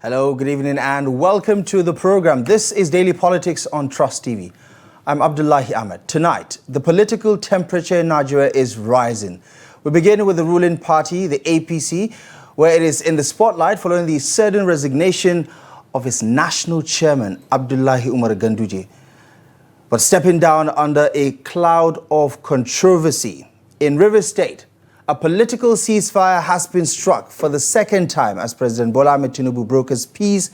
Hello, good evening and welcome to the program. This is Daily Politics on Trust TV. I'm Abdullahi Ahmed. Tonight, the political temperature in Nigeria is rising. We begin with the ruling party, the APC, where it is in the spotlight following the sudden resignation of its national chairman, Abdullahi Ganduje. But stepping down under a cloud of controversy. In Rivers State, a political ceasefire has been struck for the second time as President Ahmed Tinubu brokers peace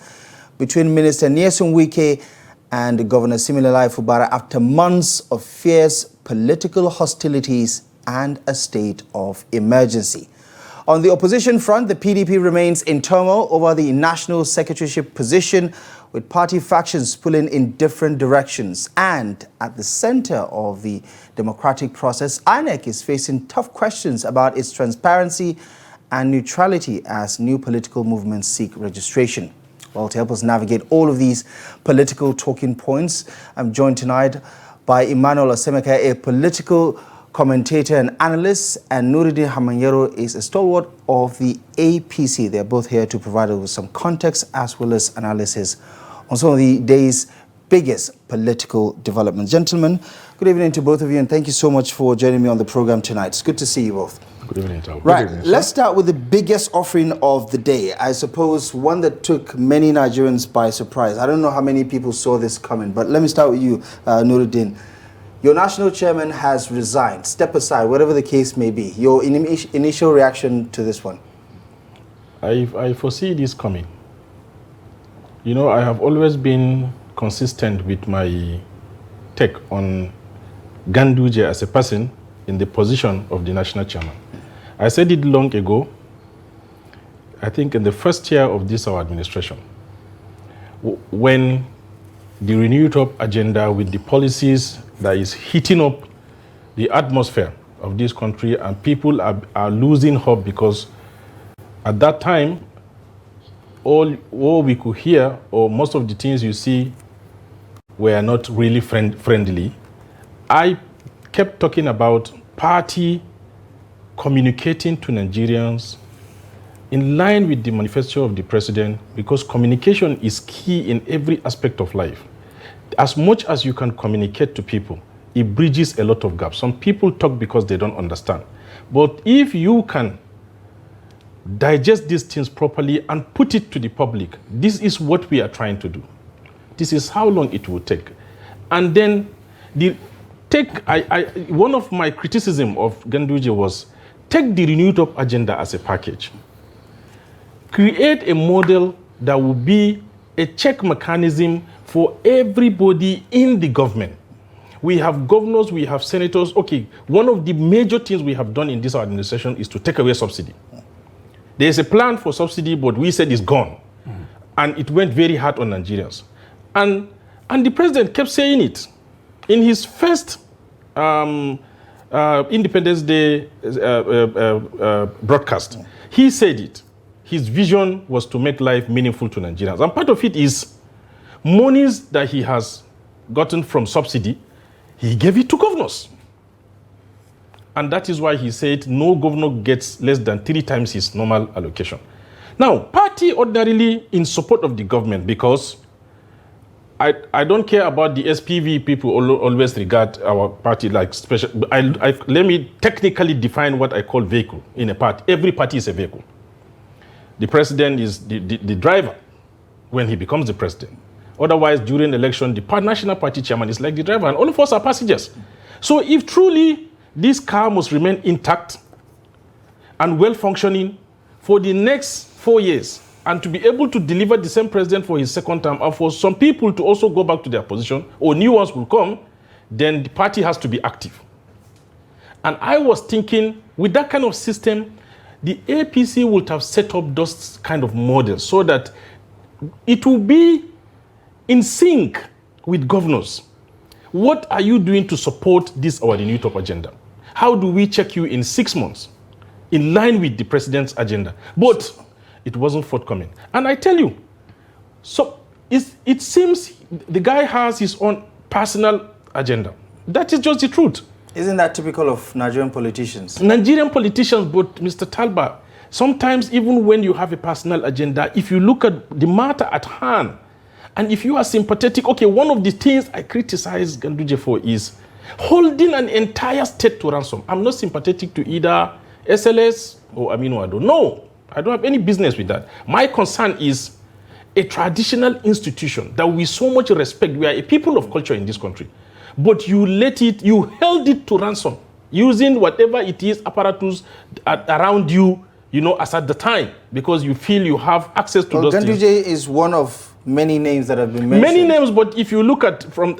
between Minister Nyesom Wike and Governor Siminalayi Fubara after months of fierce political hostilities and a state of emergency. On the opposition front, the PDP remains in turmoil over the national secretaryship position, with party factions pulling in different directions. And at the center of the democratic process, INEC is facing tough questions about its transparency and neutrality as new political movements seek registration. Well, to help us navigate all of these political talking points, I'm joined tonight by Emmanuel Osemeka, a political commentator and analyst, and Nurudeen Hammanyero is a stalwart of the APC. They're both here to provide us with some context as well as analysis on some of the day's biggest political developments. Gentlemen, good evening to both of you, and thank you so much for joining me on the program tonight. It's good to see you both. Good evening, Tom. Right, let's start with the biggest offering of the day. I suppose one that took many Nigerians by surprise. I don't know how many people saw this coming, but let me start with you, Nurudeen. Your national chairman has resigned. Step aside, whatever the case may be. Your initial reaction to this one? I foresee this coming. You know, I have always been consistent with my take on Ganduje as a person in the position of the national chairman. I said it long ago, I think in the first year of this our administration, when the renewed up agenda with the policies that is heating up the atmosphere of this country, and people are losing hope because at that time, all we could hear, or most of the things you see, were not really friendly. I kept talking about party communicating to Nigerians in line with the manifesto of the president, because communication is key in every aspect of life. As much as you can communicate to people, it bridges a lot of gaps. Some people talk because they don't understand. But if you can digest these things properly and put it to the public, this is what we are trying to do. This is how long it will take. And then one of my criticism of Ganduje was take the renewed up agenda as a package. Create a model that will be a check mechanism for everybody in the government. We have governors, we have senators. Okay, one of the major things we have done in this administration is to take away subsidy. There is a plan for subsidy, but we said it's gone. And it went very hard on Nigerians. And the president kept saying it. In his first Independence Day broadcast, he said it. His vision was to make life meaningful to Nigerians. And part of it is monies that he has gotten from subsidy, he gave it to governors. And that is why he said no governor gets less than 3 times his normal allocation. Now, party ordinarily in support of the government, because I don't care about the SPV people always regard our party like special. Let me technically define what I call vehicle in a party. Every party is a vehicle. The president is the driver when he becomes the president. Otherwise, during the election, the national party chairman is like the driver, and all of us are passengers. So if truly this car must remain intact and well-functioning for the next 4 years, and to be able to deliver the same president for his second term, and for some people to also go back to their position, or new ones will come, then the party has to be active. And I was thinking, with that kind of system, the APC would have set up those kind of models so that it will be in sync with governors. What are you doing to support this our renewed up agenda? How do we check you in 6 months in line with the president's agenda? But it wasn't forthcoming. And I tell you, so it seems the guy has his own personal agenda. That is just the truth. Isn't that typical of Nigerian politicians? Nigerian politicians, but Mr. Talba, Sometimes even when you have a personal agenda, if you look at the matter at hand, and if you are sympathetic, okay, one of the things I criticize Ganduje for is holding an entire state to ransom. I'm not sympathetic to either SLS or Aminu Ado. No, I don't have any business with that. My concern is a traditional institution that we so much respect. We are a people of culture in this country. But you held it to ransom using whatever it is, apparatus around you, as at the time, because you feel you have access to those things. Ganduje is one of many names that have been mentioned. Many names, but if you look at from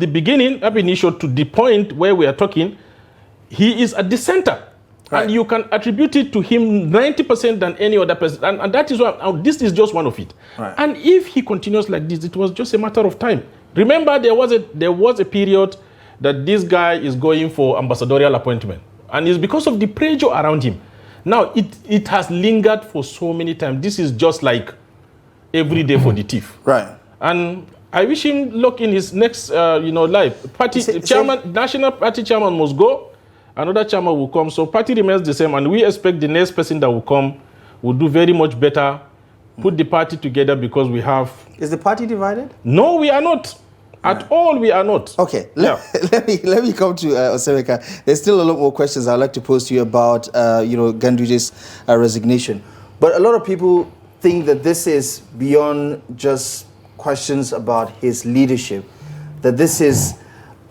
the beginning, ab initio, to the point where we are talking, he is at the center. Right. And you can attribute it to him 90% than any other person. And that is why this is just one of it. Right. And if he continues like this, it was just a matter of time. Remember, there was a period that this guy is going for ambassadorial appointment. And it's because of the pressure around him. Now, it has lingered for so many times. This is just like every day for the thief. Right. And I wish him luck in his next, life. National party chairman must go. Another chairman will come. So party remains the same. And we expect the next person that will come will do very much better. Put the party together because we have... Is the party divided? No, we are not. At all, we are not. Okay, let me come to Osemeka. There's still a lot more questions I'd like to pose to you about, Ganduje's resignation. But a lot of people think that this is beyond just questions about his leadership, that this is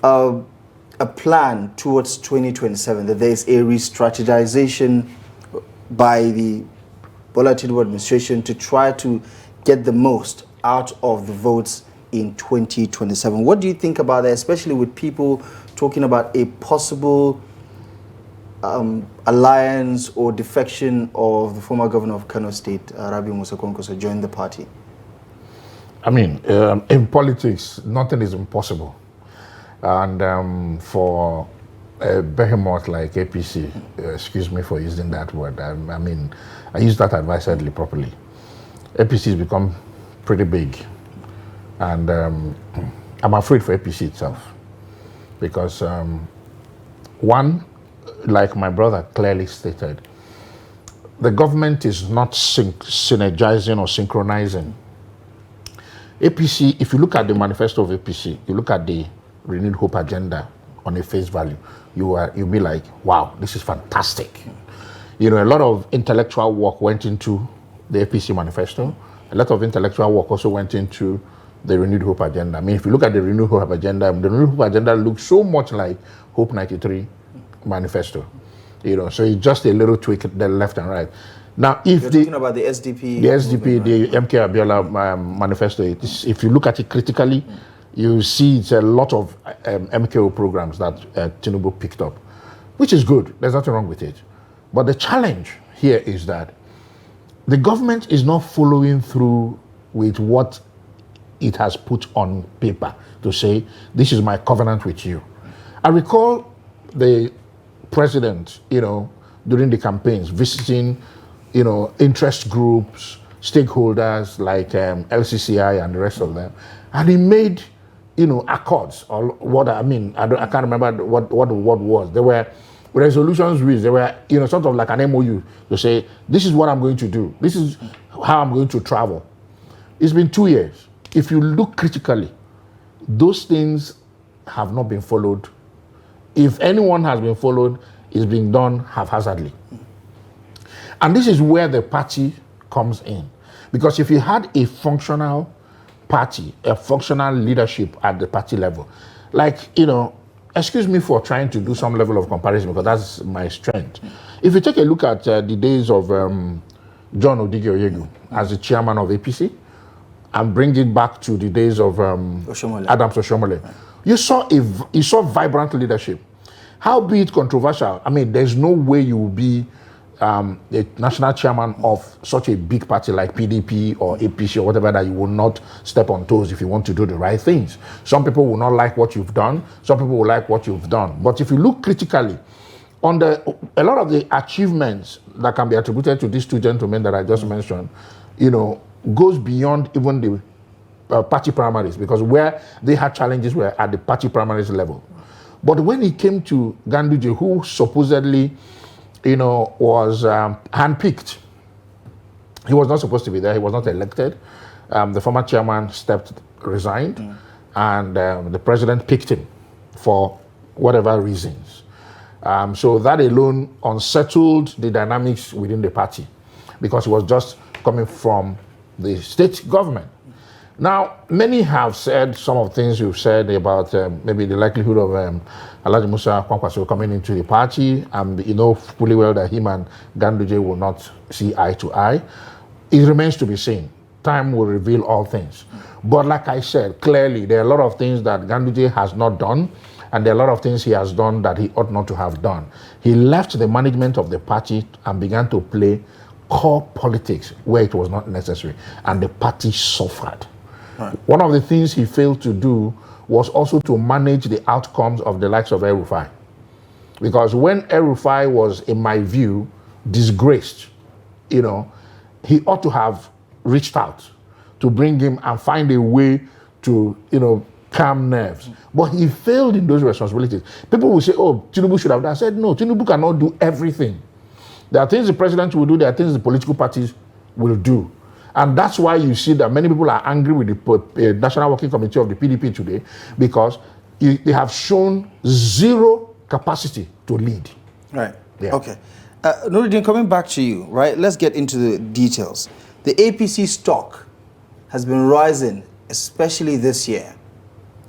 a plan towards 2027, that there is a re-strategization by the Bola Tinubu administration to try to get the most out of the votes in 2027. What do you think about that, especially with people talking about a possible alliance or defection of the former governor of Kano State, Rabiu Musa Kwankwaso, join the party? I mean, in politics, nothing is impossible. And for a behemoth like APC, excuse me for using that word, I mean, I use that advisedly properly. APC has become pretty big. And I'm afraid for APC itself. Because one, like my brother clearly stated, the government is not synergizing or synchronizing. APC, if you look at the manifesto of APC, you look at the renewed hope agenda on a face value, you'll be like, wow, this is fantastic. A lot of intellectual work went into the APC manifesto. A lot of intellectual work also went into the renewed hope agenda. I mean, if you look at the renewed hope agenda, the renewed hope agenda looks so much like Hope 93 manifesto. So it's just a little tweak the left and right. Now, if you're talking about the SDP, the MK Abiola manifesto, if you look at it critically, you see it's a lot of MKO programs that Tinubu picked up, which is good. There's nothing wrong with it. But the challenge here is that the government is not following through with what it has put on paper to say, this is my covenant with you. I recall the president, during the campaigns, visiting, interest groups, stakeholders like LCCI and the rest of them. And he made, accords, or what I mean, I can't remember what was. There were resolutions reached, there were, sort of like an MOU to say, this is what I'm going to do. This is how I'm going to travel. It's been 2 years. If you look critically, those things have not been followed. If anyone has been followed, it's being done haphazardly. And this is where the party comes in. Because if you had a functional party, a functional leadership at the party level, like, excuse me for trying to do some level of comparison because that's my strength. If you take a look at the days of John Odigi Oyegu as the chairman of APC, and bring it back to the days of Adams Oshomole. You saw vibrant leadership. How be it controversial? I mean, there's no way you will be a national chairman of such a big party like PDP or APC or whatever that you will not step on toes if you want to do the right things. Some people will not like what you've done. Some people will like what you've done. But if you look critically, on a lot of the achievements that can be attributed to these two gentlemen that I just mentioned, goes beyond even the party primaries, because where they had challenges were at the party primaries level. But when it came to Ganduje, who supposedly was handpicked. He was not supposed to be there. He was not elected. The former chairman resigned, and the president picked him for whatever reasons. So that alone unsettled the dynamics within the party, because he was just coming from the state government. Now, many have said some of the things you've said about maybe the likelihood of Alhaji Musa Kwankwaso coming into the party, and you know fully well that him and Ganduje will not see eye to eye. It remains to be seen. Time will reveal all things. But like I said, clearly there are a lot of things that Ganduje has not done, and there are a lot of things he has done that he ought not to have done. He left the management of the party and began to play core politics where it was not necessary, and the party suffered. Right. One of the things he failed to do was also to manage the outcomes of the likes of El-Rufai. Because when El-Rufai was, in my view, disgraced, he ought to have reached out to bring him and find a way to, calm nerves. But he failed in those responsibilities. People will say, oh, Tinubu should have done. I said, no, Tinubu cannot do everything. There are things the president will do, there are things the political parties will do. And that's why you see that many people are angry with the National Working Committee of the PDP today, because they have shown zero capacity to lead. Right. Yeah. Okay. Nurudeen, coming back to you, right? Let's get into the details. The APC stock has been rising, especially this year.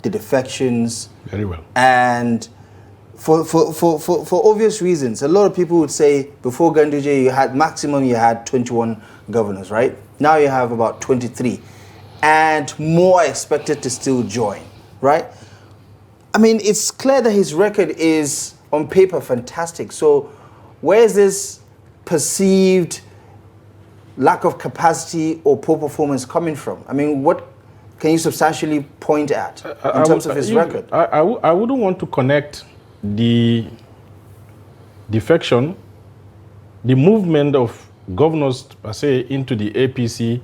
The defections. Very well. And for obvious reasons. A lot of people would say before Ganduje, you had 21 governors, right? Now you have about 23. And more are expected to still join, right? I mean, it's clear that his record is, on paper, fantastic. So where is this perceived lack of capacity or poor performance coming from? I mean, what can you substantially point at in terms of his record? I wouldn't want to connect the defection, the movement of governors, I say, into the APC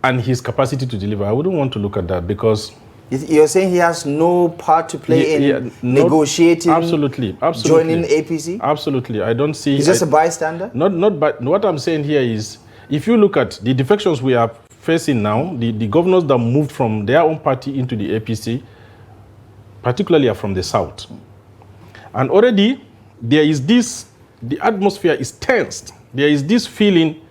and his capacity to deliver. I wouldn't want to look at that, because you're saying he has no part to play in negotiating, absolutely, joining APC? Absolutely. I don't see... He's just a bystander? But what I'm saying here is, if you look at the defections we are facing now, the governors that moved from their own party into the APC, particularly are from the south. And already there is this, the atmosphere is tensed. There is this feeling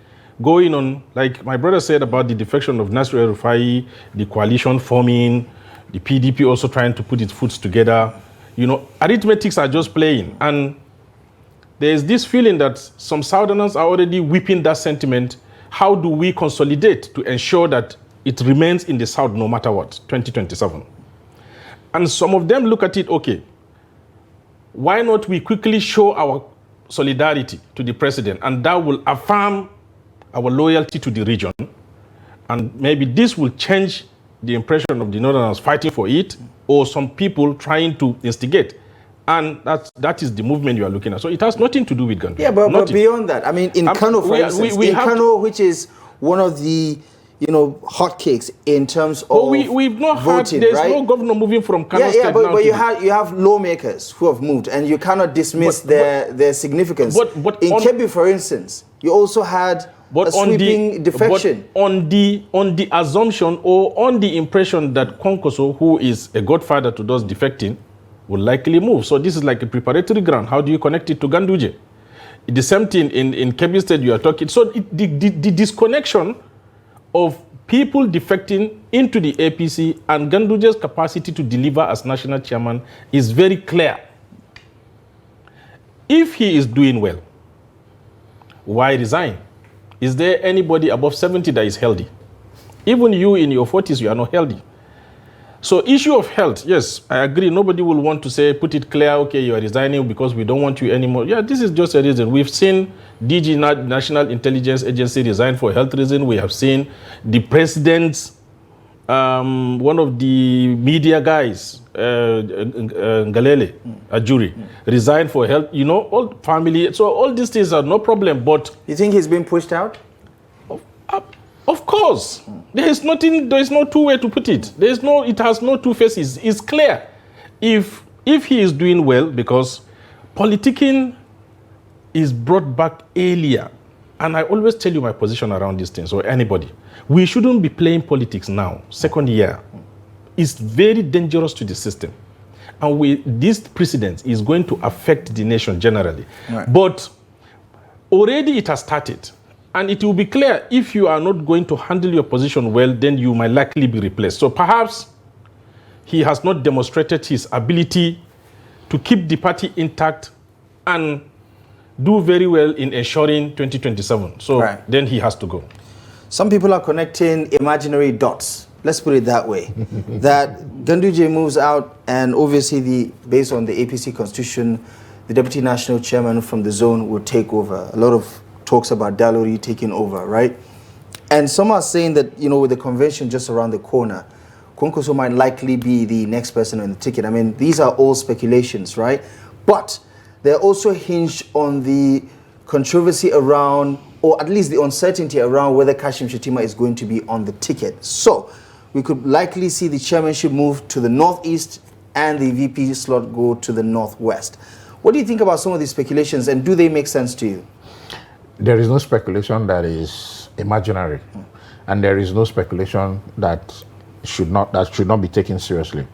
going on, like my brother said about the defection of Nasir El-Rufai, the coalition forming, the PDP also trying to put its foot together. Arithmetics are just playing. And there is this feeling that some Southerners are already whipping that sentiment. How do we consolidate to ensure that it remains in the South no matter what, 2027? And some of them look at it, okay, why not we quickly show our solidarity to the president, and that will affirm our loyalty to the region, and maybe this will change the impression of the Northerners fighting for it, or some people trying to instigate. And that is the movement you are looking at. So it has nothing to do with Ganduje. Yeah, but beyond that, I mean, in Kano, for instance, in Kano, which is one of the hotcakes in terms of we've not voting, had, there's right? No governor moving from Kano State. But you have lawmakers who have moved, and you cannot dismiss their significance. But in Kebbi, for instance, you also had a sweeping defection. But on the assumption or on the impression that Kwankwaso, who is a godfather to those defecting, will likely move. So this is like a preparatory ground. How do you connect it to Ganduje? The same thing in Kebbi State you are talking. So the disconnection of people defecting into the APC and Ganduje's capacity to deliver as national chairman is very clear. If he is doing well, why resign? Is there anybody above 70 that is healthy? Even you in your 40s, you are not healthy. So issue of health, yes, I agree. Nobody will want to say, put it clear, okay, you are resigning because we don't want you anymore. Yeah, this is just a reason. We've seen DG, National Intelligence Agency, resign for health reason. We have seen the president's, one of the media guys, Ngalale Ajuri, resign for health, all family. So all these things are no problem, but... You think he's been pushed out? Of course. There is no two way to put it. It has no two faces. It's clear. If he is doing well, because politicking is brought back earlier, and I always tell you my position around these things, or anybody, we shouldn't be playing politics now, second year. It's very dangerous to the system. And this precedent is going to affect the nation generally. Right. But already it has started. And it will be clear, if you are not going to handle your position well, then you might likely be replaced. So perhaps he has not demonstrated his ability to keep the party intact and do very well in ensuring 2027. So then he has to go. Some people are connecting imaginary dots. Let's put it that way. That Ganduje moves out, and obviously, based on the APC constitution, the deputy national chairman from the zone will take over. A lot of talks about Dalori taking over, right? And some are saying that, with the convention just around the corner, Kwankwaso might likely be the next person on the ticket. I mean, these are all speculations, right? But they're also hinged on the controversy around, or at least the uncertainty around, whether Kashim Shettima is going to be on the ticket. So we could likely see the chairmanship move to the northeast and the VP slot go to the northwest. What do you think about some of these speculations, and do they make sense to you? There is no speculation that is imaginary, and there is no speculation that should not be taken seriously.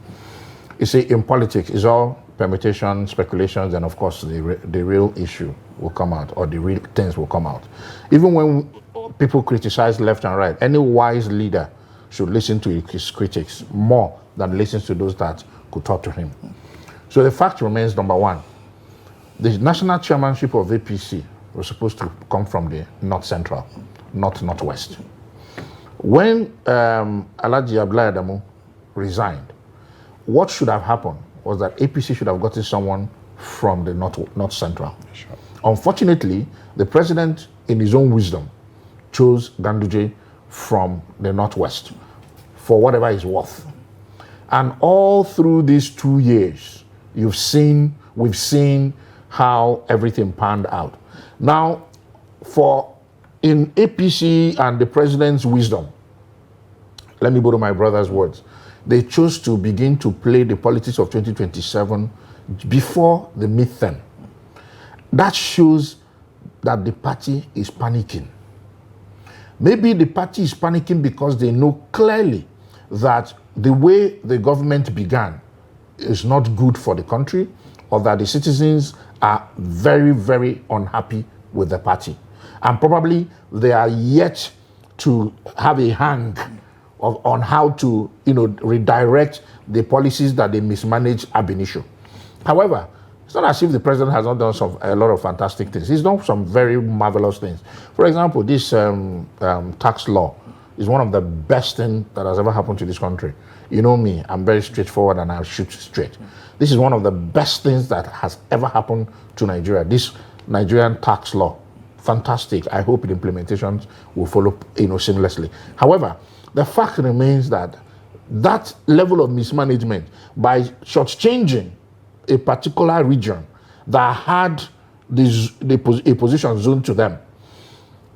You see, in politics, it's all permutation, speculations, and of course the real issue will come out, or the real things will come out. Even when people criticize left and right, any wise leader should listen to his critics more than listens to those that could talk to him. So the fact remains, number one, the national chairmanship of APC was supposed to come from the North Central, not Northwest. When Alhaji Abdullahi resigned, what should have happened was that APC should have gotten someone from the North Central. Sure. Unfortunately, the president, in his own wisdom, chose Ganduje from the Northwest for whatever it's worth. And all through these 2 years, we've seen how everything panned out. Now, in APC and the president's wisdom, let me borrow my brother's words, they chose to begin to play the politics of 2027 before the midterm. That shows that the party is panicking. Maybe the party is panicking because they know clearly that the way the government began is not good for the country, or that the citizens are very, very unhappy with the party. And probably they are yet to have a hang on how to, redirect the policies that they mismanaged ab initio. However, it's not as if the president has not done a lot of fantastic things. He's done some very marvelous things. For example, this tax law is one of the best things that has ever happened to this country. You know me, I'm very straightforward and I'll shoot straight. This is one of the best things that has ever happened to Nigeria. This Nigerian tax law, fantastic. I hope the implementations will follow, seamlessly. However, the fact remains that that level of mismanagement, by shortchanging a particular region that had a position zoned to them,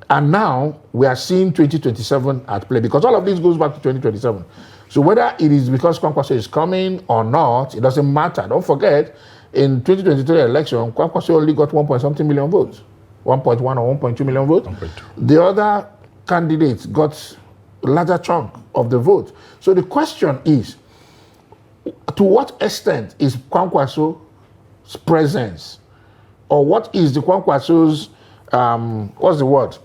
and now we are seeing 2027 at play, because all of this goes back to 2027. So whether it is because Kwankwaso is coming or not, it doesn't matter. Don't forget, in 2023 election, Kwankwaso only got 1.something million votes, 1.1 or 1.2 million votes. 1.2. The other candidates got a larger chunk of the vote. So the question is, to what extent is Kwankwaso's presence, or what is the Kwankwaso's, what's the word?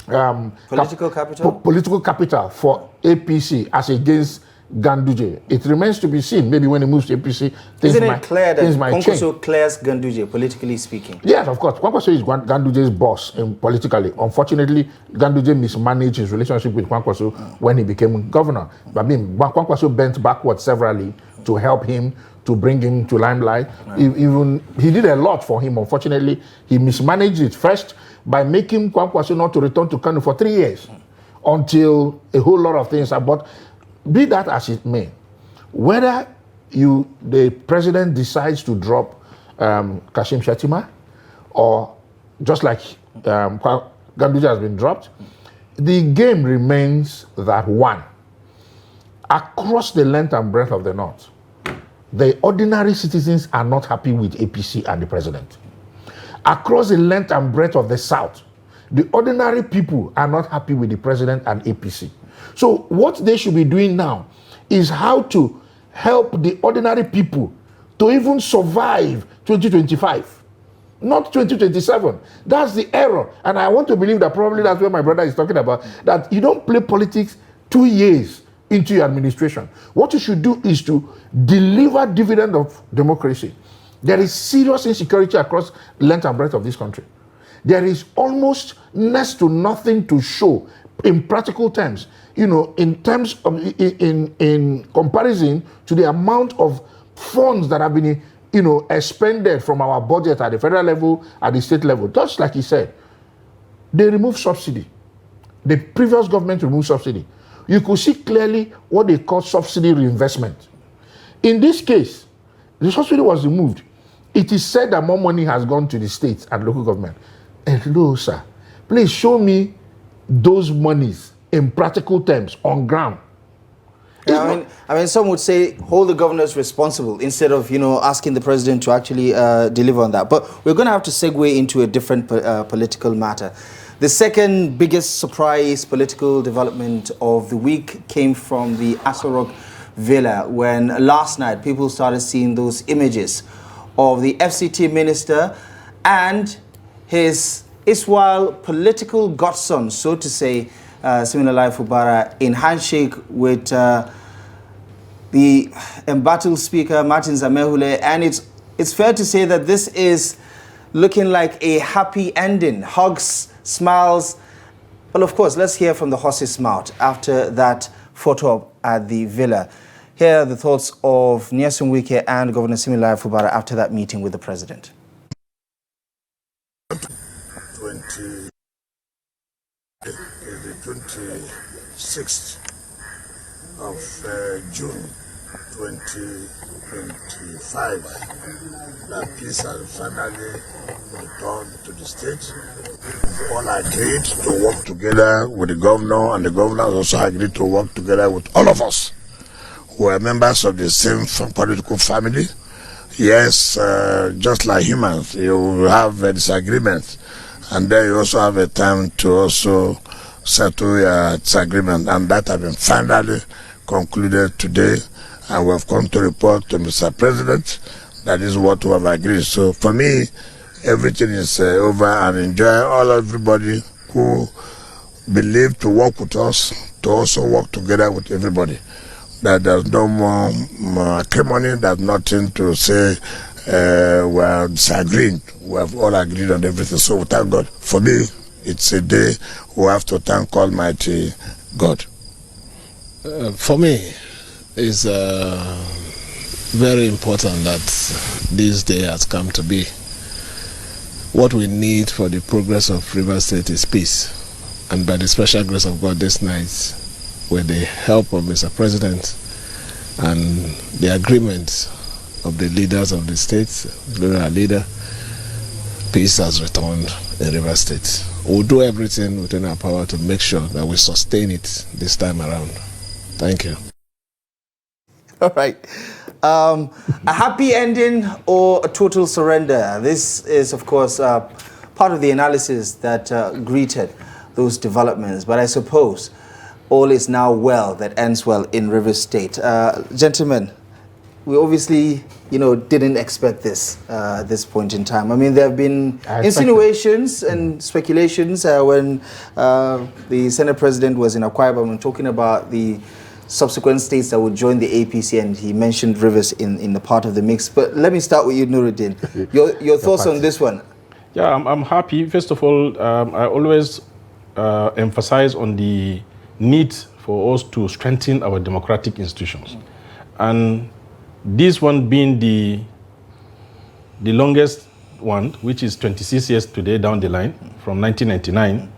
Political capital? Political capital for APC as against Ganduje. It remains to be seen. Maybe when he moves to APC, Isn't it clear that Kwankwaso clears Ganduje, politically speaking? Yes, of course. Kwankwaso is Ganduje's boss politically. Unfortunately, Ganduje mismanaged his relationship with Kwankwaso when he became governor. But Kwankwaso bent backward severally to help him, to bring him to limelight. Right. He did a lot for him. Unfortunately, he mismanaged it first by making Kwankwaso not to return to Kano for 3 years, until a whole lot of things are. But be that as it may, whether the president decides to drop Kashim Shettima, or just like Ganduje has been dropped, the game remains that one, across the length and breadth of the North, the ordinary citizens are not happy with APC and the president. across the length and breadth of the South, the ordinary people are not happy with the president and APC. So what they should be doing now is how to help the ordinary people to even survive 2025, not 2027. That's the error. And I want to believe that probably that's what my brother is talking about, that you don't play politics 2 years into your administration. What you should do is to deliver dividend of democracy. There is serious insecurity across length and breadth of this country. There is almost next to nothing to show in practical terms, in terms of, in comparison to the amount of funds that have been, expended from our budget at the federal level, at the state level. Just like he said, they removed subsidy. The previous government removed subsidy. You could see clearly what they call subsidy reinvestment. In this case, the subsidy was removed. It is said that more money has gone to the states and local government. Hello, sir. Please show me those monies in practical terms on ground. Yeah, I mean, some would say hold the governors responsible instead of, asking the president to actually deliver on that. But we're going to have to segue into a different political matter. The second biggest surprise political development of the week came from the Aso Rock Villa, when last night people started seeing those images of the FCT minister and his Israel political godson, so to say, Siminalayi Fubara, in handshake with the embattled speaker, Martin Zamehule. And it's fair to say that this is looking like a happy ending. Hugs, smiles. Well, of course, let's hear from the horse's mouth after that photo at the villa. Here are the thoughts of Nyesom Wike and Governor Siminalayi Fubara after that meeting with the president. 26th of June 2025 that peace has finally returned to the state. We all agreed to work together with the governor, and the governor also agreed to work together with all of us who are members of the same political family. Yes, just like humans, you have a disagreement, and then you also have a time to also settle your disagreement, and that has been finally concluded today, and we have come to report to Mr. President that is what we have agreed. So for me, everything is over, and enjoy everybody who believe to work with us, to also work together with everybody. That there's no more acrimony, there's nothing to say we are disagreeing. We have all agreed on everything. So thank God. For me, it's a day we have to thank Almighty God. For me, it's very important that this day has come to be. What we need for the progress of Rivers State is peace. And by the special grace of God this night, with the help of Mr. President and the agreement of the leaders of the states, including our leader, peace has returned in Rivers State. We'll do everything within our power to make sure that we sustain it this time around. Thank you. All right. A happy ending or a total surrender? This is, of course, part of the analysis that greeted those developments. But I suppose all is now well that ends well in Rivers State. Gentlemen, we obviously, didn't expect this at this point in time. I mean, there have been insinuations and speculations when the Senate President was in Akwa Ibom talking about the subsequent states that would join the APC, and he mentioned Rivers in the part of the mix. But let me start with you, Nurudeen. Your thoughts on this one? Yeah, I'm happy. First of all, I always emphasize on the need for us to strengthen our democratic institutions. And this one being the longest one, which is 26 years today down the line, from 1999.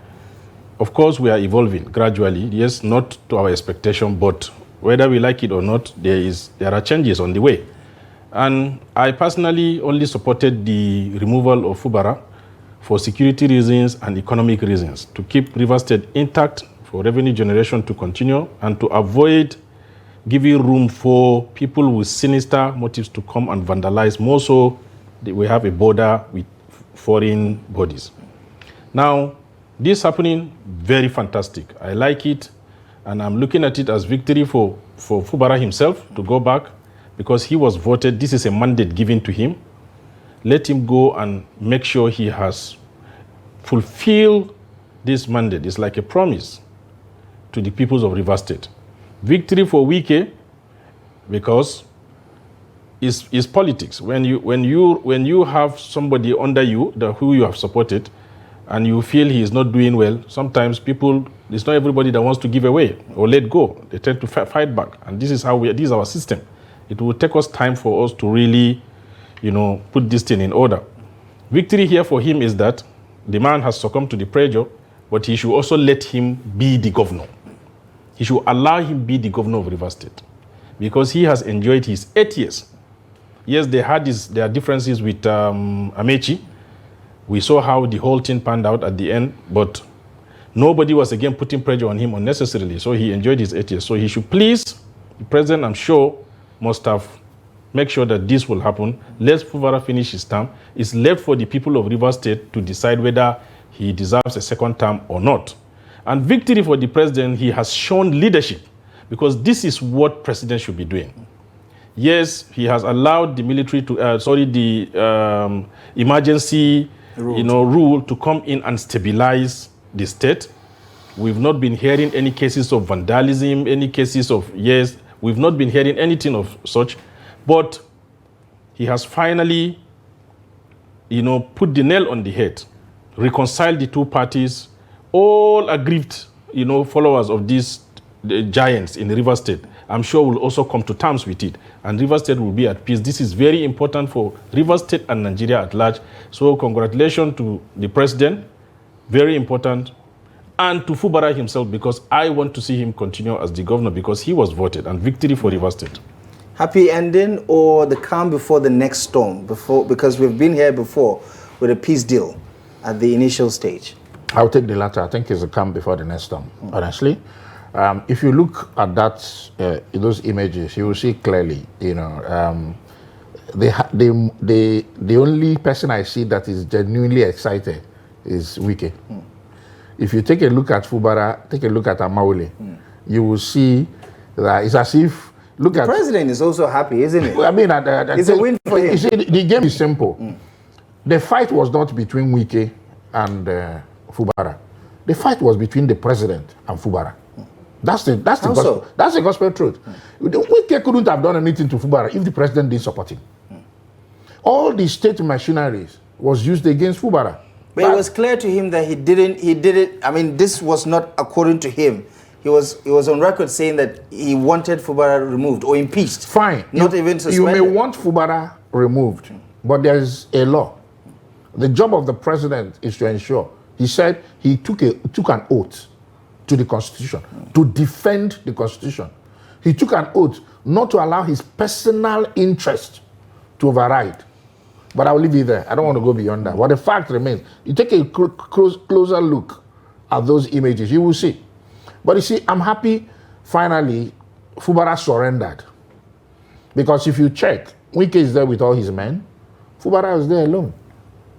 Of course, we are evolving gradually. Yes, not to our expectation, but whether we like it or not, there are changes on the way. And I personally only supported the removal of Fubara for security reasons and economic reasons, to keep Rivers State intact, for revenue generation to continue, and to avoid giving room for people with sinister motives to come and vandalize. More so, we have a border with foreign bodies. Now, this happening, very fantastic. I like it, and I'm looking at it as victory for Fubara himself to go back, because he was voted. This is a mandate given to him. Let him go and make sure he has fulfilled this mandate. It's like a promise to the peoples of Rivers State. Victory for Wike, because it's politics. When you have somebody under you who you have supported, and you feel he is not doing well, sometimes it's not everybody that wants to give away or let go. They tend to fight back, and this is our system. It will take us time for us to really, put this thing in order. Victory here for him is that the man has succumbed to the pressure, but he should also let him be the governor. He should allow him be the governor of Rivers State, because he has enjoyed his 8 years. Yes, there are differences with Amechi. We saw how the whole thing panned out at the end, but nobody was again putting pressure on him unnecessarily. So he enjoyed his 8 years. So he should please, the president, I'm sure, must have make sure that this will happen. Let Fubara finish his term. It's left for the people of Rivers State to decide whether he deserves a second term or not. And victory for the president, he has shown leadership, because this is what president should be doing. Yes, he has allowed the military to, the emergency rule to come in and stabilize the state. We've not been hearing any cases of vandalism, any cases of, we've not been hearing anything of such. But he has finally, put the nail on the head, reconciled the two parties, all aggrieved, followers of these giants in River State. I'm sure will also come to terms with it, and River State will be at peace. This is very important for River State and Nigeria at large. So congratulations to the president, very important, and to Fubara himself, because I want to see him continue as the governor, because he was voted, and victory for River State. Happy ending or the calm before the next storm? Because we've been here before with a peace deal at the initial stage. I'll take the latter. I think it's a calm before the next storm, honestly. If you look at those images, you will see clearly, the only person I see that is genuinely excited is Wike. If you take a look at Fubara, take a look at Amaule, you will see that it's as if, the president is also happy, isn't it? I mean, it's a win for him. You see, the game is simple. The fight was not between Wike and Fubara. The fight was between the president and Fubara. That's the gospel. That's the gospel truth. Wike couldn't have done anything to Fubara if the president didn't support him. All the state machineries was used against Fubara. But it was clear to him that he did it. I mean, this was not according to him. He was on record saying that he wanted Fubara removed or impeached. Fine. Not even suspended. You may want Fubara removed, but there is a law. The job of the president is to ensure. He said he took an oath to the Constitution, to defend the Constitution. He took an oath not to allow his personal interest to override. But I'll leave it there. I don't want to go beyond that. But the fact remains, you take a closer look at those images, you will see. But you see, I'm happy, finally, Fubara surrendered. Because if you check, Wike is there with all his men. Fubara is there alone.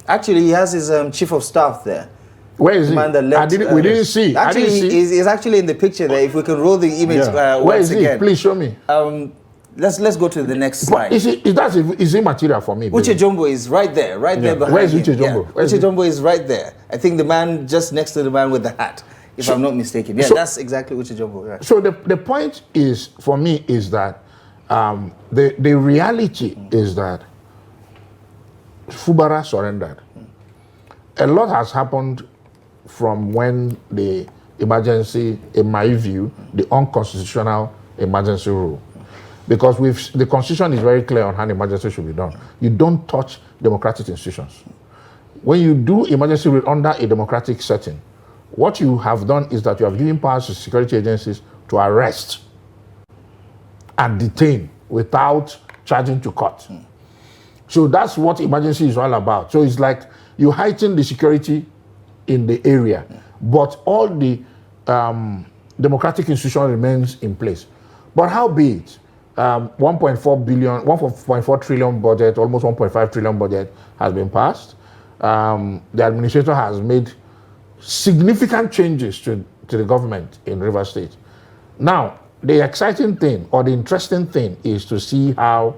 Actually, he has his chief of staff there. Where is he? We didn't see. Actually, he's actually in the picture there. If we can roll the image Where is he? again. Please show me. Let's go to the next slide. Is immaterial for me. Uche Jumbo is right there behind Where is him. Uche Jumbo? Yeah. Uche Jumbo is right there. I think the man just next to the man with the hat, if I'm not mistaken. Yeah, that's exactly Uche Jumbo. Right. So the point is, for me, is that the reality is that Fubara surrendered. A lot has happened from when the emergency, in my view, the unconstitutional emergency rule. Because the Constitution is very clear on how emergency should be done. You don't touch democratic institutions. When you do emergency rule under a democratic setting, what you have done is that you have given powers to security agencies to arrest and detain without charging to court. So that's what emergency is all about. So it's like you heighten the security in the area, but all the democratic institution remains in place. But how be it? 1.4 trillion budget, almost 1.5 trillion budget has been passed. the administrator has made significant changes to the government in Rivers State. Now, the exciting thing or the interesting thing is to see how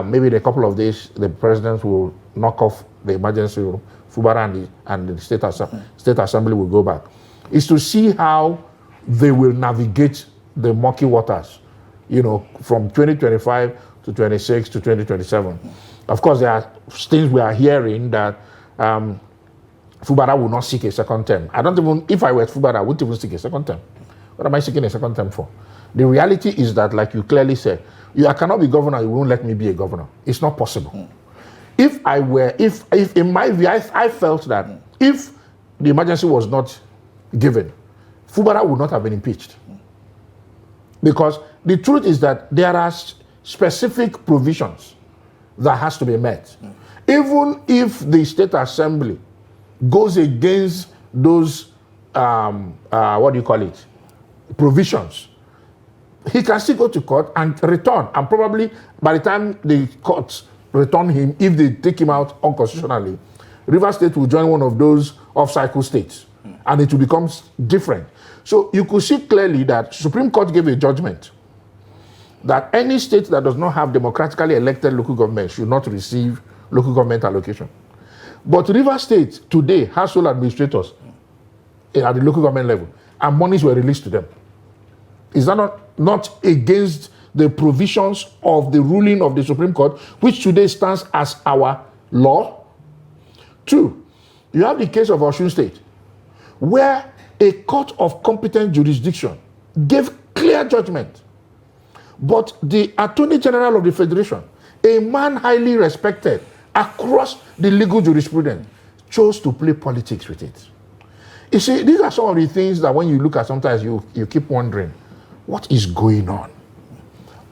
maybe in a couple of days the president will knock off the emergency rule, Fubara and the state assembly will go back. Is to see how they will navigate the murky waters, you know, from 2025 to 26 to 2027. Of course, there are things we are hearing that Fubara will not seek a second term. I don't even, if I were Fubara, I wouldn't even seek a second term. What am I seeking a second term for? The reality is that, like you clearly said, I cannot be governor, you won't let me be a governor. It's not possible. If in my view, I felt that if the emergency was not given, Fubara would not have been impeached. Because the truth is that there are specific provisions that has to be met. Even if the state assembly goes against those, provisions, he can still go to court and return. And probably by the time the courts return him, if they take him out unconstitutionally, Rivers State will join one of those off-cycle states. And it will become different. So you could see clearly that Supreme Court gave a judgment that any state that does not have democratically elected local government should not receive local government allocation. But Rivers State today has sole administrators at the local government level, and monies were released to them. Is that not against the provisions of the ruling of the Supreme Court, which today stands as our law? Two, you have the case of Osun State, where a court of competent jurisdiction gave clear judgment. But the Attorney General of the Federation, a man highly respected across the legal jurisprudence, chose to play politics with it. You see, these are some of the things that when you look at, sometimes you keep wondering, what is going on?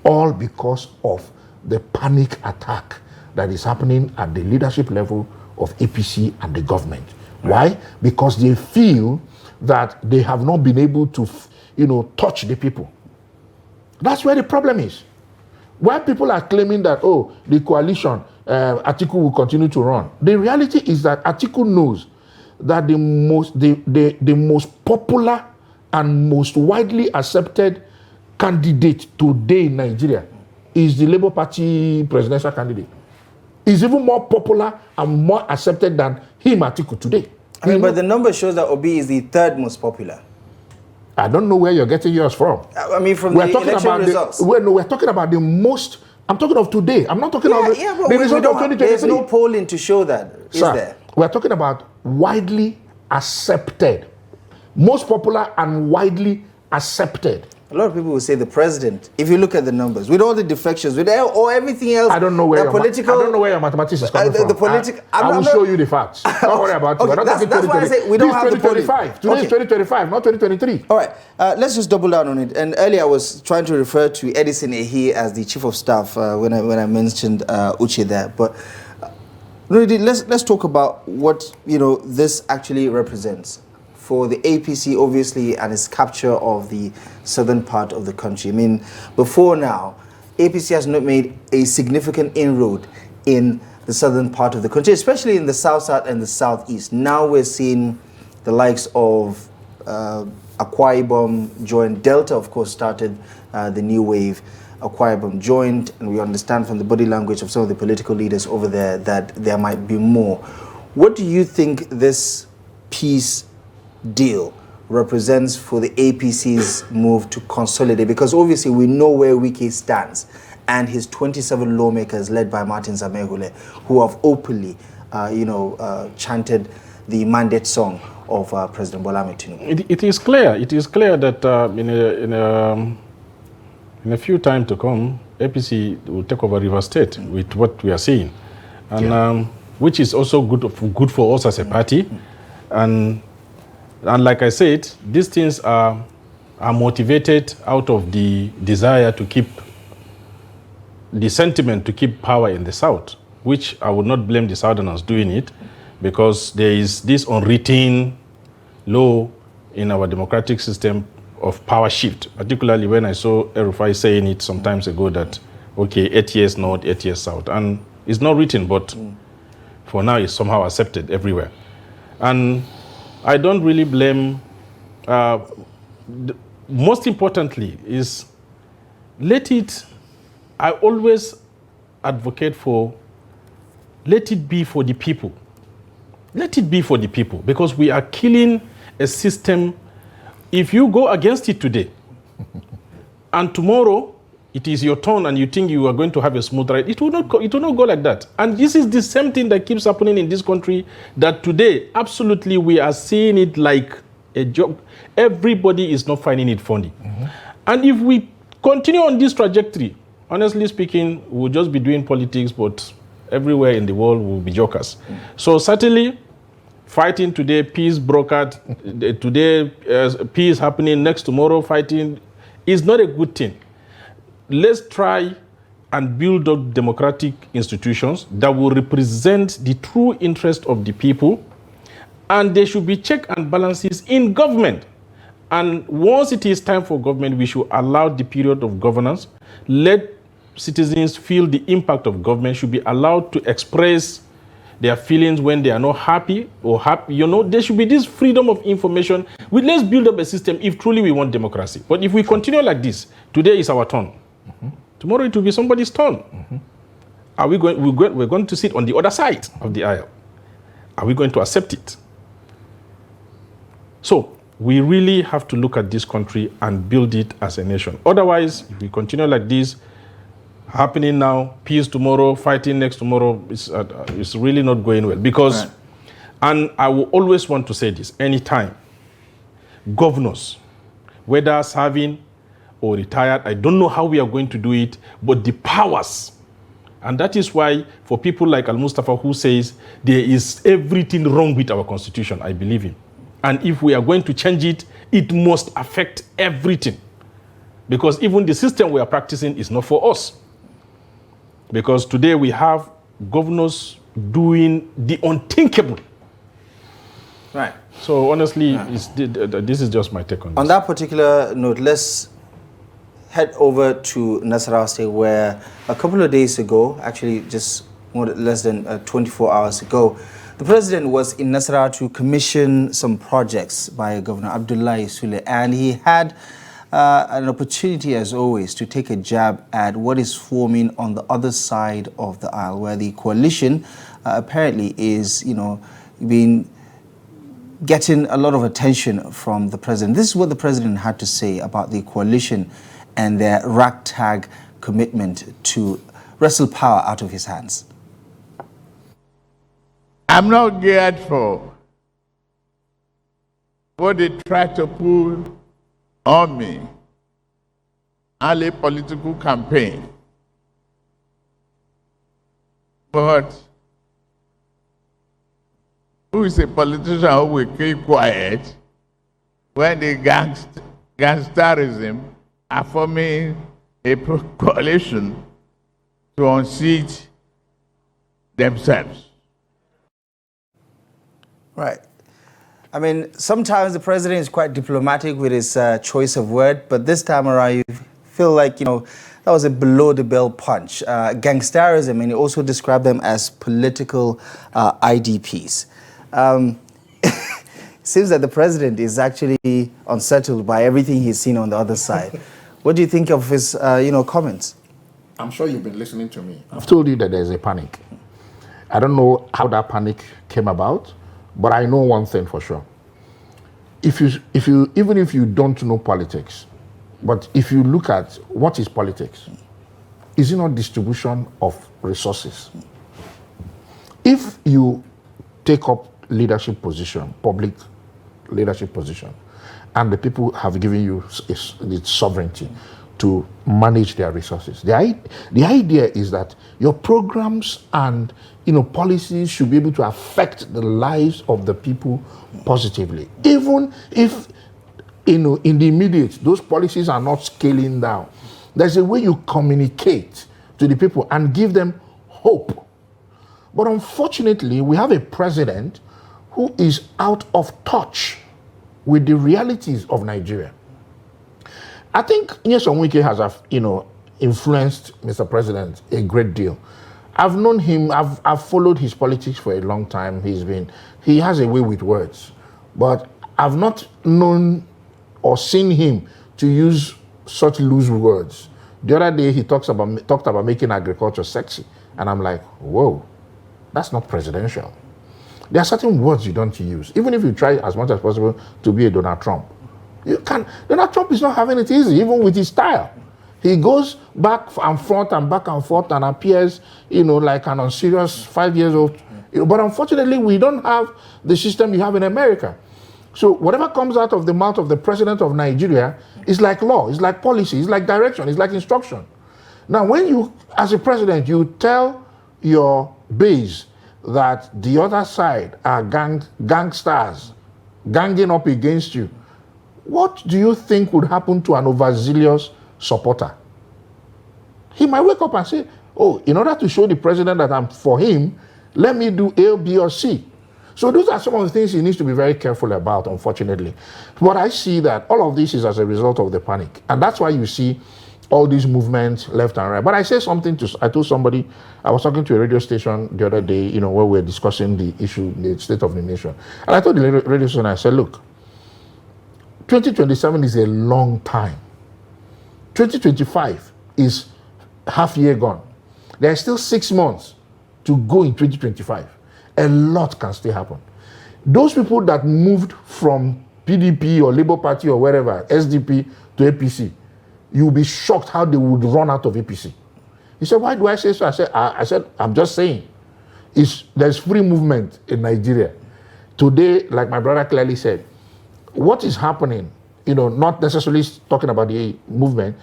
All because of the panic attack that is happening at the leadership level of APC and the government. Why? Because they feel that they have not been able to, touch the people. That's where the problem is. Why people are claiming that, the coalition, Atiku will continue to run. The reality is that Atiku knows that the most popular and most widely accepted candidate today in Nigeria is the Labour Party presidential candidate. Is even more popular and more accepted than him, Atiku, today. But the number shows that Obi is the third most popular. I don't know where you're getting yours from. From the election results. We're talking about the most. I'm talking of today. I'm not talking about the result of 2023. There's no polling to show that, is there? We're talking about widely accepted. Most popular and widely accepted. A lot of people will say the president, if you look at the numbers, with all the defections, with everything else, I don't know where your mathematics is coming from. I will show you the facts. Don't worry about it. We're not talking that's why I say we don't have the polling. Today is 2025, not 2023. All right, let's just double down on it. And earlier I was trying to refer to Edison Ehi as the chief of staff when I mentioned Uche there. But let's talk about what this actually represents for the APC, obviously, and its capture of the southern part of the country. I mean, before now, APC has not made a significant inroad in the southern part of the country, especially in the south and the southeast. Now we're seeing the likes of Akwa Ibom join. Delta, of course, started the new wave. Akwa Ibom joined, and we understand from the body language of some of the political leaders over there that there might be more. What do you think this peace deal represents for the APC's move to consolidate? Because obviously we know where Wike stands and his 27 lawmakers led by Martin Zamegule, who have openly chanted the mandate song of President Bola Ahmed Tinubu. It is clear that in a few time to come, APC will take over Rivers State with what we are seeing, and which is also good for us as a party. And like I said, these things are motivated out of the desire to keep the sentiment to keep power in the South, which I would not blame the Southerners doing it, because there is this unwritten law in our democratic system of power shift, particularly when I saw El-Rufai saying it some time ago that, 8 years North, 8 years South. And it's not written, but for now is somehow accepted everywhere. And I don't really blame, most importantly is I always advocate for, let it be for the people. Let it be for the people, because we are killing a system. If you go against it today, and tomorrow it is your turn and you think you are going to have a smooth ride, it will not go like that. And this is the same thing that keeps happening in this country, that today, absolutely, we are seeing it like a joke. Everybody is not finding it funny. And if we continue on this trajectory, honestly speaking, we'll just be doing politics, but everywhere in the world will be jokers. So certainly, fighting today, peace brokered, today peace happening, next tomorrow fighting, is not a good thing. Let's try and build up democratic institutions that will represent the true interest of the people, and there should be check and balances in government. And once it is time for government, we should allow the period of governance. Let citizens feel the impact of government, should be allowed to express their feelings when they are not happy or happy. There should be this freedom of information. Let's build up a system if truly we want democracy. But if we continue like this, today is our turn. Tomorrow it will be somebody's turn. Are we going? We're going to sit on the other side of the aisle. Are we going to accept it? So we really have to look at this country and build it as a nation. Otherwise, if we continue like this, happening now, peace tomorrow, fighting next tomorrow, it's really not going well. Because, and I will always want to say this, anytime, governors, whether serving or retired, I don't know how we are going to do it, but the powers, and that is why for people like Al-Mustafa who says there is everything wrong with our constitution, I believe him. And if we are going to change it, it must affect everything. Because even the system we are practicing is not for us. Because today we have governors doing the unthinkable. Right. So honestly, this is just my take on this. On that particular note, let's head over to Nasarawa State, where a couple of days ago, actually just less than 24 hours ago, the president was in Nasarawa to commission some projects by Governor Abdullahi Sule, and he had an opportunity, as always, to take a jab at what is forming on the other side of the aisle, where the coalition apparently is, been getting a lot of attention from the president. This is what the president had to say about the coalition and their ragtag commitment to wrestle power out of his hands. I'm not geared for what they try to pull on me, only political campaign. But who is a politician who will keep quiet when the gangsterism are forming a coalition to unseat themselves? Right. I mean, sometimes the president is quite diplomatic with his choice of word, but this time around you feel like, that was a below-the-belt punch. Gangsterism, and he also described them as political IDPs. Seems that the president is actually unsettled by everything he's seen on the other side. What do you think of his, comments? I'm sure you've been listening to me. I've told you that there's a panic. I don't know how that panic came about, but I know one thing for sure. Even if you don't know politics, but if you look at what is politics, is it not distribution of resources? If you take up leadership position, public leadership position, and the people have given you the sovereignty to manage their resources. The idea is that your programs and policies should be able to affect the lives of the people positively. Even if in the immediate those policies are not scaling down, there's a way you communicate to the people and give them hope. But unfortunately, we have a president who is out of touch with the realities of Nigeria. I think Nyesom Wike has, influenced Mr. President a great deal. I've known him, I've followed his politics for a long time. He has a way with words. But I've not known or seen him to use such loose words. The other day he talked about making agriculture sexy. And I'm like, whoa, that's not presidential. There are certain words you don't use. Even if you try as much as possible to be a Donald Trump. Donald Trump is not having it easy, even with his style. He goes back and forth and appears, like an unserious 5 years old. But unfortunately, we don't have the system you have in America. So whatever comes out of the mouth of the president of Nigeria is like law, it's like policy, it's like direction, it's like instruction. Now, when you, as a president, you tell your base that the other side are gangsters ganging up against you, what do you think would happen to an overzealous supporter? He might wake up and say, oh, in order to show the president that I'm for him, let me do A, B, or C. So those are some of the things he needs to be very careful about, unfortunately. But I see that all of this is as a result of the panic. And that's why you see all these movements left and right. But I told somebody, I was talking to a radio station the other day, where we were discussing the issue, the state of the nation. And I told the radio station, I said, look, 2027 is a long time. 2025 is half year gone. There are still 6 months to go in 2025. A lot can still happen. Those people that moved from PDP or Labour Party or wherever, SDP to APC, you'll be shocked how they would run out of APC. He said, why do I say so? I said, I'm just saying. There's free movement in Nigeria. Today, like my brother clearly said, what is happening, not necessarily talking about the movement,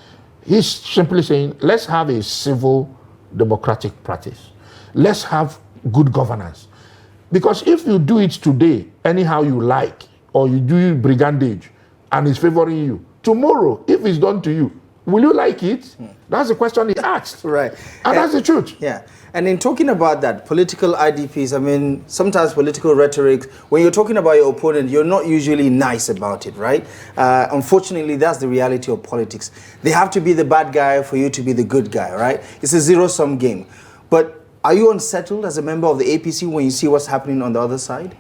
he's simply saying, let's have a civil democratic practice. Let's have good governance. Because if you do it today, anyhow you like, or you do brigandage, and it's favoring you, tomorrow, if it's done to you, will you like it? That's the question he asked. Right. And that's the truth. Yeah. And in talking about that, political IDPs, sometimes political rhetoric, when you're talking about your opponent, you're not usually nice about it, right? Unfortunately, that's the reality of politics. They have to be the bad guy for you to be the good guy, right? It's a zero-sum game. But are you unsettled as a member of the APC when you see what's happening on the other side?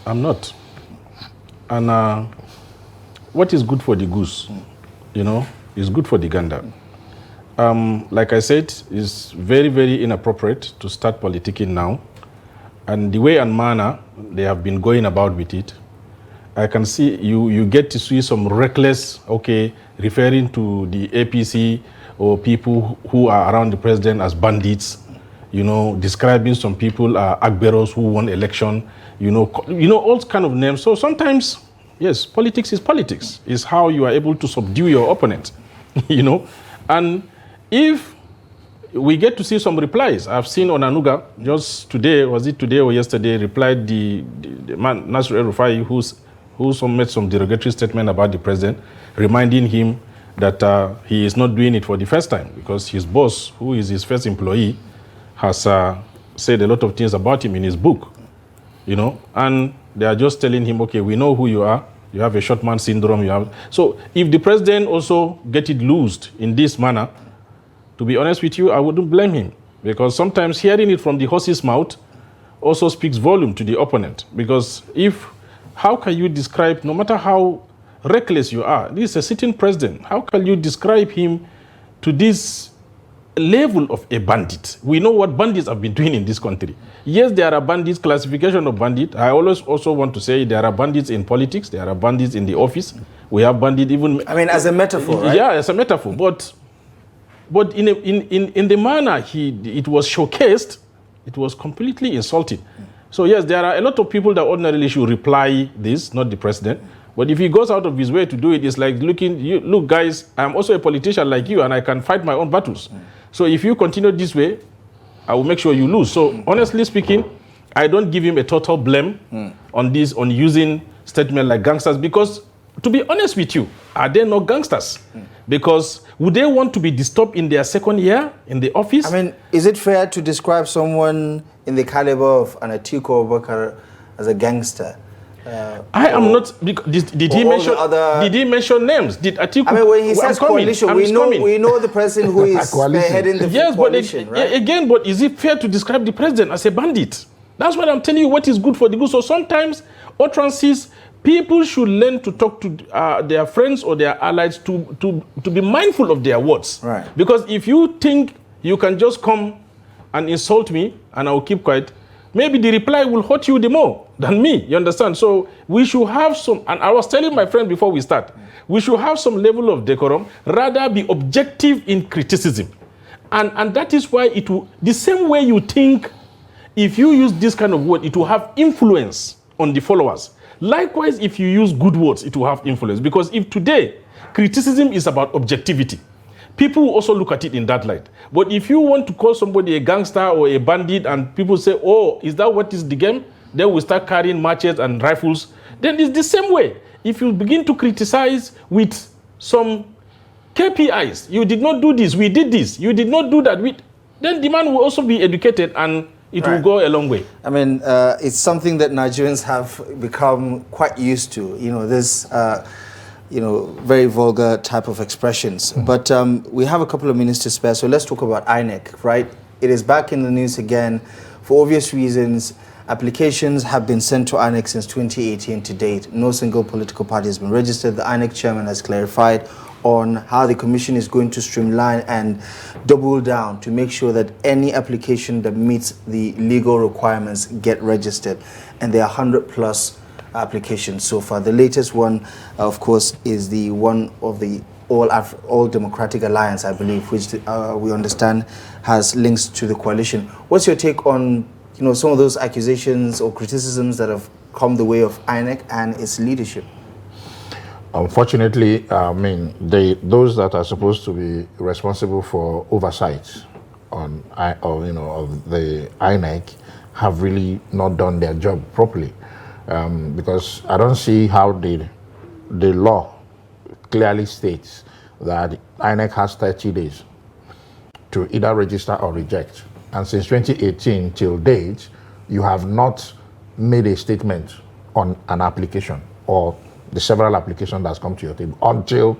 I'm not. And what is good for the goose, is good for the gander. Like I said, it's very, very inappropriate to start politicking now. And the way and manner they have been going about with it, I can see you get to see some reckless, referring to the APC or people who are around the president as bandits, describing some people are agberos who won election, all kind of names. So sometimes, yes, politics is politics. It's how you are able to subdue your opponent, And if we get to see some replies, I've seen Onanuga just today, was it today or yesterday, replied the man, Nasir El-Rufai, who made some derogatory statement about the president, reminding him that he is not doing it for the first time because his boss, who is his first employee, has said a lot of things about him in his book, and they are just telling him, okay, we know who you are. You have a short man syndrome. So if the president also get it loosed in this manner, to be honest with you, I wouldn't blame him, because sometimes hearing it from the horse's mouth also speaks volume to the opponent. Because how can you describe, no matter how reckless you are, this is a sitting president, how can you describe him to this level of a bandit? We know what bandits have been doing in this country. Yes, there are bandits, classification of bandit. I always also want to say there are bandits in politics, there are bandits in the office. We have bandits even... as a metaphor, right? Yeah, as a metaphor. But in the manner it was showcased, it was completely insulting. So yes, there are a lot of people that ordinarily should reply this, not the president. But if he goes out of his way to do it, it's like look guys, I'm also a politician like you and I can fight my own battles. So if you continue this way, I will make sure you lose. So honestly speaking, I don't give him a total blame on using statement like gangsters, because to be honest with you, are they not gangsters? Because would they want to be disturbed in their second year in the office? Is it fair to describe someone in the caliber of an Atiku Abubakar as a gangster? I am not. Did he mention? Did he mention names? Did Atiku? I mean, when he says coalition, we know the person who is heading the coalition, right? Again, but is it fair to describe the president as a bandit? That's what I'm telling you. What is good for the good. So sometimes utterances, people should learn to talk to their friends or their allies to be mindful of their words. Right. Because if you think you can just come and insult me and I will keep quiet, maybe the reply will hurt you the more than me. You understand? So we should have some, and I was telling my friend before we start, we should have some level of decorum, rather be objective in criticism. And that is why it will, the same way you think, if you use this kind of word, it will have influence on the followers. Likewise, if you use good words, it will have influence. Because if today, criticism is about objectivity, people will also look at it in that light. But if you want to call somebody a gangster or a bandit and people say, oh, is that what is the game? Then we start carrying machetes and rifles. Then it's the same way. If you begin to criticize with some KPIs, you did not do this, we did this, you did not do that, then the man will also be educated and it will go a long way. I mean, it's something that Nigerians have become quite used to, this very vulgar type of expressions. But we have a couple of minutes to spare, so let's talk about INEC, right? It is back in the news again. For obvious reasons, applications have been sent to INEC since 2018 to date. No single political party has been registered. The INEC chairman has clarified on how the commission is going to streamline and double down to make sure that any application that meets the legal requirements get registered. And there are 100+ applications so far. The latest one, of course, is the one of the All Democratic Alliance, I believe, which we understand has links to the coalition. What's your take on some of those accusations or criticisms that have come the way of INEC and its leadership? Unfortunately, those that are supposed to be responsible for oversight of the INEC have really not done their job properly, because I don't see how the law clearly states that INEC has 30 days to either register or reject. And since 2018 till date, you have not made a statement on an application or the several applications that's come to your table until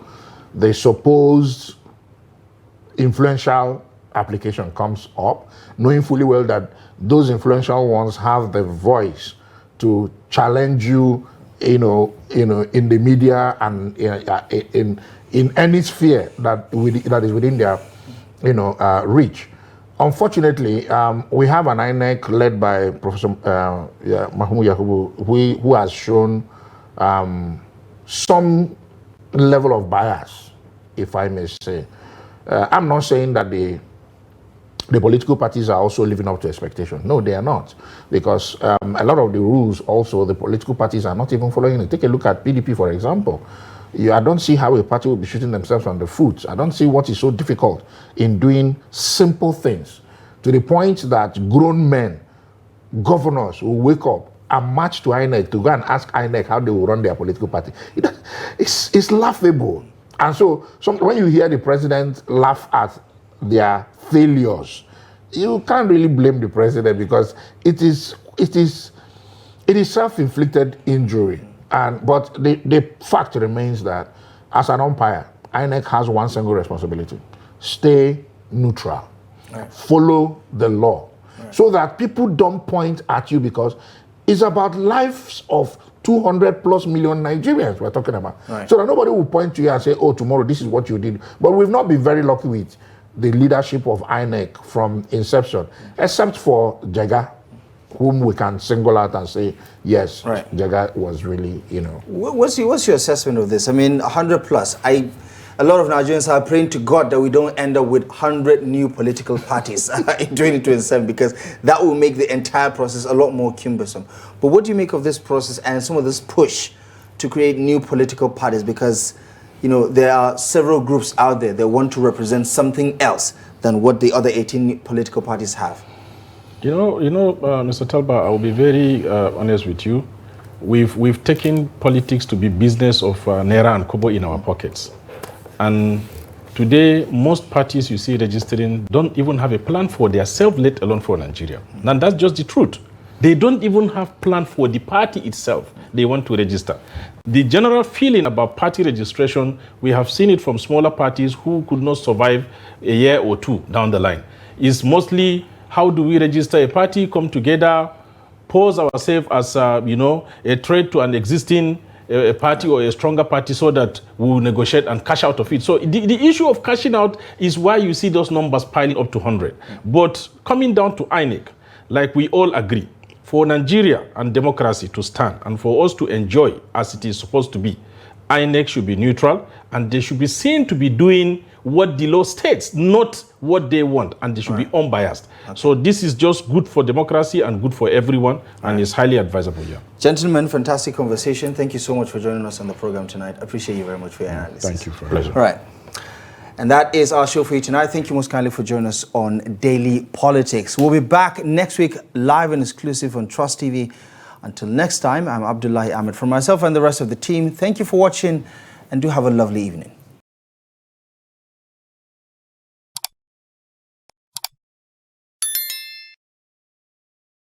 the supposed influential application comes up, knowing fully well that those influential ones have the voice to challenge you, in the media and in any sphere that is within their, reach. Unfortunately, we have an INEC led by Professor Mahmoud Yakubu, who has shown some level of bias, if I may say. I'm not saying that the political parties are also living up to expectation. No, they are not. Because a lot of the rules also, the political parties are not even following it. Take a look at PDP, for example. I don't see how a party will be shooting themselves on the foot. I don't see what is so difficult in doing simple things, to the point that grown men, governors will wake up and march to INEC to go and ask INEC how they will run their political party. It's laughable. And so when you hear the president laugh at their failures, you can't really blame the president, because it is self-inflicted injury. But the fact remains that as an umpire, INEC has one single responsibility: stay neutral, follow the law, so that people don't point at you, because it's about lives of 200+ million Nigerians we're talking about. So that nobody will point to you and say, oh, tomorrow this is what you did. But we've not been very lucky with the leadership of INEC from inception, except for Jega, whom we can single out and say, yes, Jega was really, What's your assessment of this? I mean, 100+. A lot of Nigerians are praying to God that we don't end up with 100 new political parties in 2027, because that will make the entire process a lot more cumbersome. But what do you make of this process and some of this push to create new political parties? Because, there are several groups out there that want to represent something else than what the other 18 political parties have. Mr. Talba, I will be very honest with you. We've taken politics to be business of Naira and Kobo in our pockets. And today, most parties you see registering don't even have a plan for their self, let alone for Nigeria. And that's just the truth. They don't even have plan for the party itself they want to register. The general feeling about party registration, we have seen it from smaller parties who could not survive a year or two down the line, is mostly how do we register a party, come together, pose ourselves as a threat to an existing a party or a stronger party so that we will negotiate and cash out of it. So the issue of cashing out is why you see those numbers piling up to 100. But coming down to INEC, like we all agree, for Nigeria and democracy to stand and for us to enjoy as it is supposed to be, INEC should be neutral and they should be seen to be doing what the law states, not what they want, and they should be unbiased. Okay. So this is just good for democracy and good for everyone, and is highly advisable here. Gentlemen, fantastic conversation. Thank you so much for joining us on the program tonight. I appreciate you very much for your analysis. Thank you for your pleasure. All right. And that is our show for you tonight. Thank you most kindly for joining us on Daily Politics. We'll be back next week live and exclusive on Trust TV. Until next time, I'm Abdullahi Ahmed. From myself and the rest of the team, thank you for watching and do have a lovely evening.